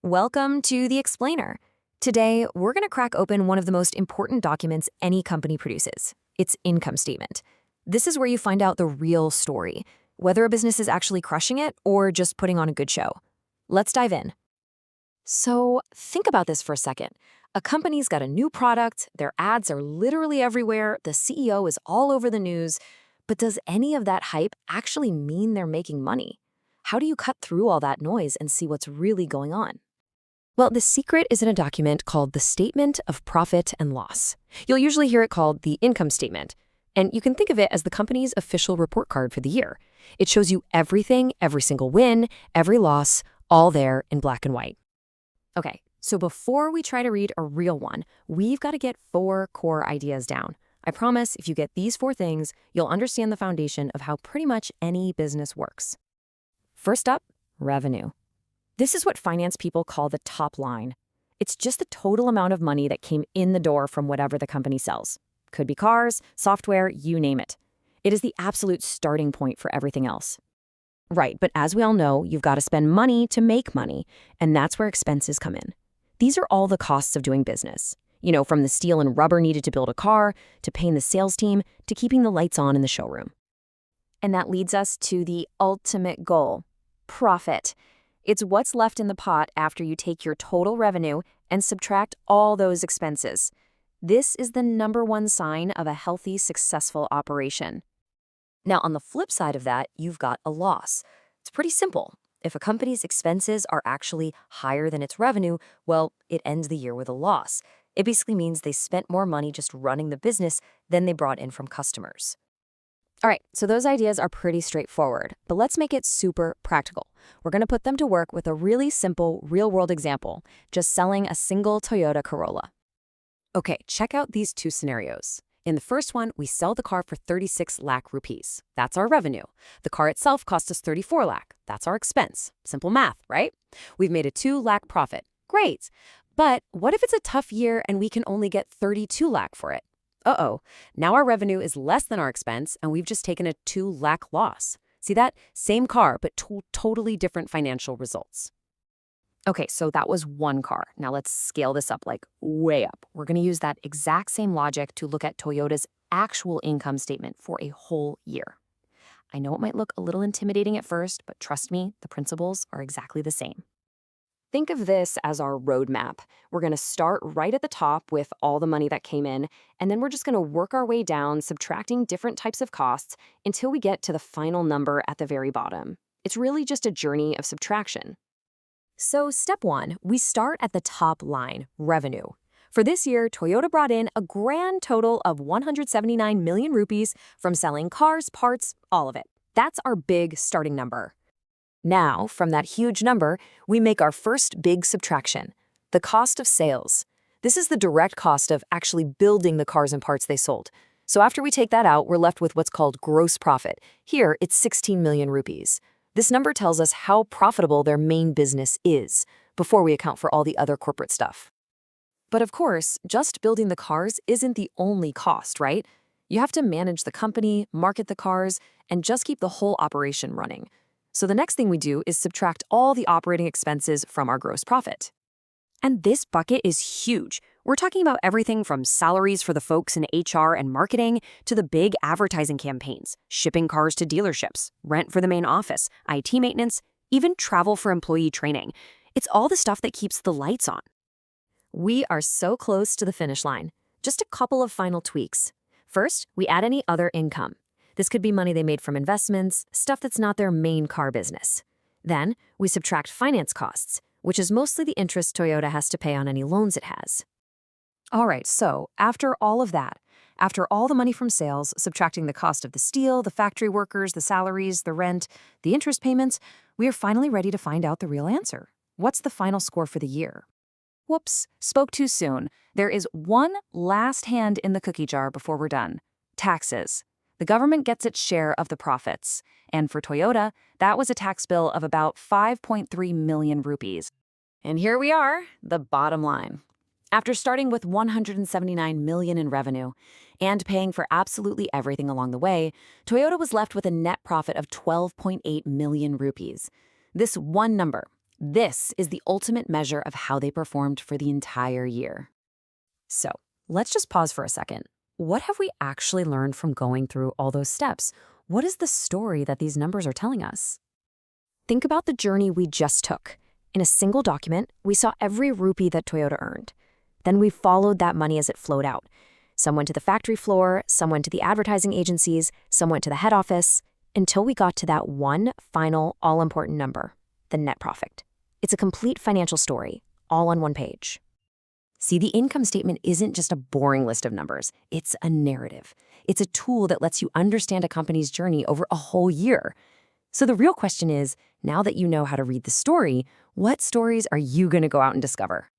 Welcome to The Explainer. Today, we're going to crack open one of the most important documents any company produces, its income statement. This is where you find out the real story, whether a business is actually crushing it or just putting on a good show. Let's dive in. So, think about this for a second. A company's got a new product, their ads are literally everywhere, the CEO is all over the news, but does any of that hype actually mean they're making money? How do you cut through all that noise and see what's really going on? Well, the secret is in a document called the Statement of Profit and Loss. You'll usually hear it called the income statement, and you can think of it as the company's official report card for the year. It shows you everything, every single win, every loss, all there in black and white. Okay, so before we try to read a real one, we've got to get 4 core ideas down. I promise if you get these 4 things, you'll understand the foundation of how pretty much any business works. First up, revenue. This is what finance people call the top line. It's just the total amount of money that came in the door from whatever the company sells. Could be cars, software, you name it. It is the absolute starting point for everything else. Right, but as we all know, you've got to spend money to make money, and that's where expenses come in. These are all the costs of doing business. You know, from the steel and rubber needed to build a car, to paying the sales team, to keeping the lights on in the showroom. And that leads us to the ultimate goal, profit. It's what's left in the pot after you take your total revenue and subtract all those expenses. This is the #1 sign of a healthy, successful operation. Now, on the flip side of that, you've got a loss. It's pretty simple. If a company's expenses are actually higher than its revenue, well, it ends the year with a loss. It basically means they spent more money just running the business than they brought in from customers. All right, so those ideas are pretty straightforward, but let's make it super practical. We're going to put them to work with a really simple, real-world example, just selling a single Toyota Corolla. Okay, check out these 2 scenarios. In the first one, we sell the car for 36 lakh rupees. That's our revenue. The car itself cost us 34 lakh. That's our expense. Simple math, right? We've made a 2 lakh profit. Great. But what if it's a tough year and we can only get 32 lakh for it? Uh-oh, now our revenue is less than our expense, and we've just taken a 2 lakh loss. See that? Same car, but 2 totally different financial results. Okay, so that was one car. Now let's scale this up, like way up. We're going to use that exact same logic to look at Toyota's actual income statement for a whole year. I know it might look a little intimidating at first, but trust me, the principles are exactly the same. Think of this as our roadmap. We're going to start right at the top with all the money that came in, and then we're just going to work our way down, subtracting different types of costs until we get to the final number at the very bottom. It's really just a journey of subtraction. So step 1, we start at the top line, revenue. For this year, Toyota brought in a grand total of 179 million rupees from selling cars, parts, all of it. That's our big starting number. Now, from that huge number, we make our first big subtraction, the cost of sales. This is the direct cost of actually building the cars and parts they sold. So after we take that out, we're left with what's called gross profit. Here, it's 16 million rupees. This number tells us how profitable their main business is, before we account for all the other corporate stuff. But of course, just building the cars isn't the only cost, right? You have to manage the company, market the cars, and just keep the whole operation running. So the next thing we do is subtract all the operating expenses from our gross profit. And this bucket is huge. We're talking about everything from salaries for the folks in HR and marketing to the big advertising campaigns, shipping cars to dealerships, rent for the main office, IT maintenance, even travel for employee training. It's all the stuff that keeps the lights on. We are so close to the finish line. Just a couple of final tweaks. First, we add any other income. This could be money they made from investments, stuff that's not their main car business. Then, we subtract finance costs, which is mostly the interest Toyota has to pay on any loans it has. All right, so after all of that, after all the money from sales, subtracting the cost of the steel, the factory workers, the salaries, the rent, the interest payments, we are finally ready to find out the real answer. What's the final score for the year? Whoops, spoke too soon. There is one last hand in the cookie jar before we're done. Taxes. The government gets its share of the profits. And for Toyota, that was a tax bill of about 5.3 million rupees. And here we are, the bottom line. After starting with 179 million in revenue and paying for absolutely everything along the way, Toyota was left with a net profit of 12.8 million rupees. This one number, This is the ultimate measure of how they performed for the entire year. So, let's just pause for a second. What have we actually learned from going through all those steps? What is the story that these numbers are telling us? Think about the journey we just took. In a single document, we saw every rupee that Toyota earned. Then we followed that money as it flowed out. Some went to the factory floor, some went to the advertising agencies, some went to the head office, until we got to that one final, all-important number, the net profit. It's a complete financial story, all on one page. See, the income statement isn't just a boring list of numbers. It's a narrative. It's a tool that lets you understand a company's journey over a whole year. So the real question is, now that you know how to read the story, what stories are you going to go out and discover?